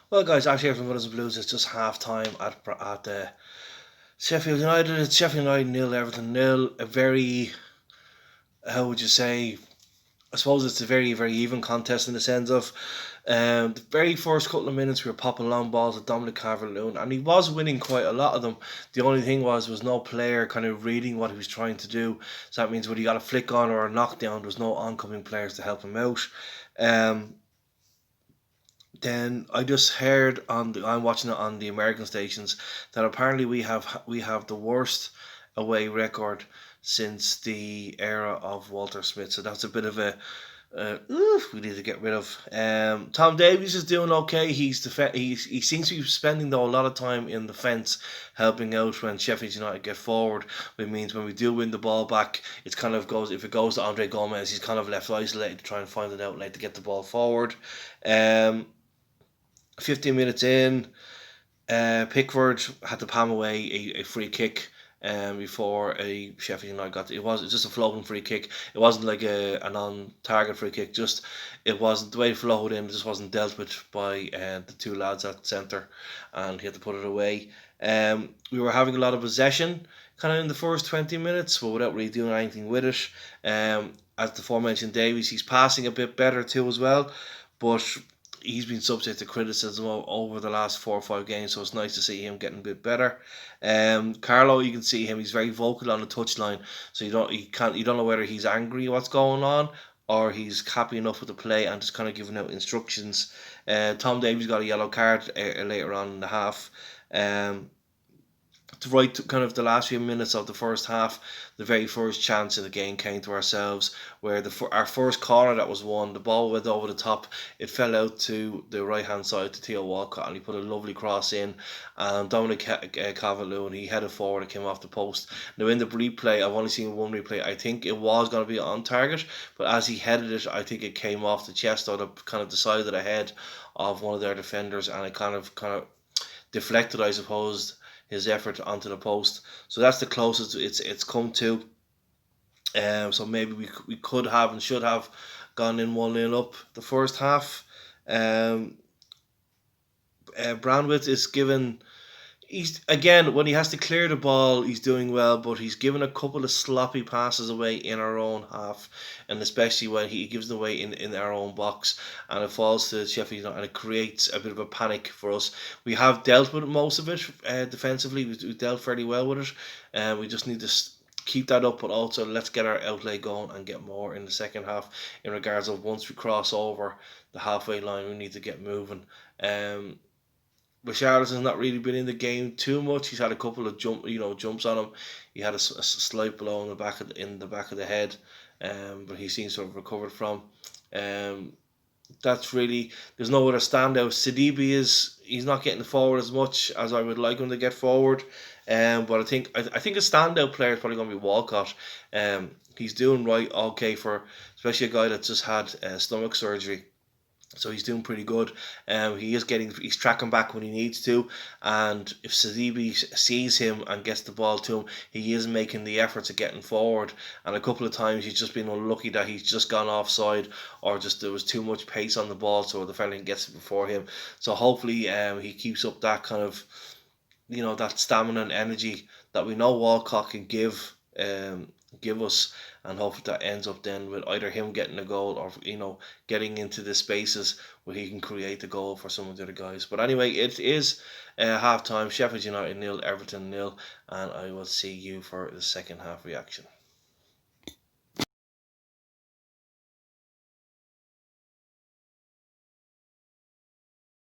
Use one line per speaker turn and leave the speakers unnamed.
Well, guys, actually, from Brothers and Blues, it's just half time at the Sheffield United. It's Sheffield United nil, Everton nil. A very, how would you say? I suppose it's a very, very even contest in the sense of the very first couple of minutes we were popping long balls at Dominic Calvert-Lewin, and he was winning quite a lot of them. The only thing was no player kind of reading what he was trying to do. So that means when he got a flick on or a knockdown, there was no oncoming players to help him out. Um, then I just heard I'm watching it on the American stations that apparently we have the worst away record since the era of Walter Smith. So that's a bit of a we need to get rid of. Tom Davies is doing okay. He seems to be spending though a lot of time in the fence, helping out when Sheffield United get forward. Which means when we do win the ball back, it's kind of goes if it goes to Andre Gomez, he's kind of left isolated to try and find an outlet to get the ball forward. Um, 15 minutes in, Pickford had to palm away a free kick before a Sheffield United got it. Was just a floating free kick. It wasn't like a non-target free kick. Just it wasn't the way it flowed in. It just wasn't dealt with by the two lads at centre, and he had to put it away. We were having a lot of possession, kind of in the first 20 minutes, but without really doing anything with it. As the aforementioned Davies, he's passing a bit better too as well, but he's been subject to criticism over the last 4 or 5 games, so it's nice to see him getting a bit better. Carlo, you can see him; he's very vocal on the touchline, so you don't know whether he's angry at what's going on or he's happy enough with the play and just kind of giving out instructions. Tom Davies got a yellow card later on in the half. Um, right to kind of the last few minutes of the first half, the very first chance in the game came to ourselves, where our first corner that was won, the ball went over the top, it fell out to the right hand side to Theo Walcott, and he put a lovely cross in, and Dominic Calvert-Lewin, he headed forward, it came off the post. Now in the replay, I've only seen one replay, I think it was going to be on target, but as he headed it, I think it came off the chest or the kind of the side of the head of one of their defenders, and it kind of deflected, I suppose, his effort onto the post. So that's the closest it's come to. So maybe we could have and should have gone in 1-0 up the first half. Um, Brandwitz is given. He's again when he has to clear the ball, he's doing well, but he's given a couple of sloppy passes away in our own half, and especially when he gives them away in our own box, and it falls to Sheffield United, and it creates a bit of a panic for us. We have dealt with most of it defensively. We've dealt fairly well with it, and we just need to keep that up, but also let's get our outlay going and get more in the second half. In regards of once we cross over the halfway line, we need to get moving. Um, Richarlison's not really been in the game too much. He's had a couple of jumps on him. He had a slight blow in the back of the head, but he seems to have recovered from. Um, that's really there's no other standout. Sidibe he's not getting forward as much as I would like him to get forward. But I think a standout player is probably going to be Walcott. He's doing right okay for especially a guy that's just had stomach surgery. So he's doing pretty good. He's tracking back when he needs to, and if Sidibe sees him and gets the ball to him, he is making the efforts of getting forward. And a couple of times he's just been unlucky that he's just gone offside, or just there was too much pace on the ball, so the defender gets it before him. So hopefully, he keeps up that kind of, that stamina and energy that we know Walcott can give us, and hopefully that ends up then with either him getting a goal or getting into the spaces where he can create the goal for some of the other guys. But anyway, it is half time. Sheffield United nil, Everton nil, and I will see you for the second half reaction.